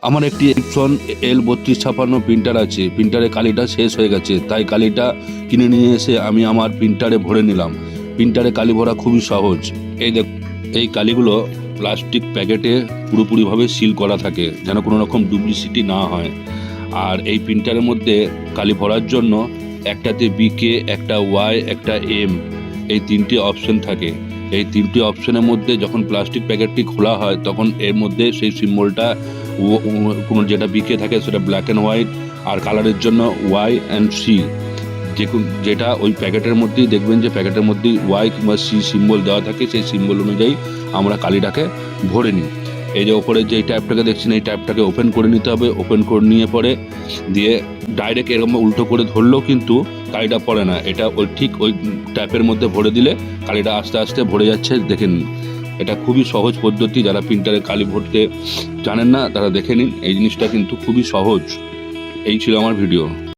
আমার একটি Epson L3256 printer আছে। প্রিন্টারে কালিটা শেষ হয়ে গেছে, তাই কালিটা কিনে নিয়ে এসে আমি আমার প্রিন্টারে ভরে নিলাম। প্রিন্টারে কালি ভরা খুবই সহজ। এই কালিগুলো প্লাস্টিক প্যাকেটে পুরোপুরিভাবে সিল করা থাকে, যেন কোনো রকম ডুপ্লিসিটি না হয়। আর এই প্রিন্টারের মধ্যে কালি ভরার জন্য একটাতে বিকে, একটা ওয়াই, একটা এম, এই তিনটি অপশন থাকে। এই তিনটি অপশনের মধ্যে যখন প্লাস্টিক প্যাকেটটি খোলা হয় তখন এর মধ্যে সেই সিম্বলটা কোনো যেটা বিকে থাকে সেটা ব্ল্যাক অ্যান্ড হোয়াইট, আর কালারের জন্য ওয়াই অ্যান্ড সি। যেটা ওই প্যাকেটের মধ্যেই দেখবেন যে প্যাকেটের মধ্যেই ওয়াই কিংবা সি সিম্বল দেওয়া থাকে। সেই সিম্বল অনুযায়ী আমরা কালিটাকে ভরে নিই। এই যে ওপরে যে ট্যাপটাকে দেখছেন, এই ট্যাপটাকে ওপেন করে নিতে হবে। ওপেন করে নিয়ে পরে দিয়ে ডাইরেক্ট এরকম উল্টো করে ধরলেও কিন্তু কালিটা পড়ে না। এটা ঠিক ওই ট্যাপের মধ্যে ভরে দিলে কালিটা আস্তে আস্তে ভরে যাচ্ছে, দেখে নিন। এটা খুবই সহজ পদ্ধতি। যারা প্রিন্টারে কালি ভরতে জানেন না তারা দেখে নিন, এই জিনিসটা কিন্তু খুবই সহজ। এই ছিল আমার ভিডিও।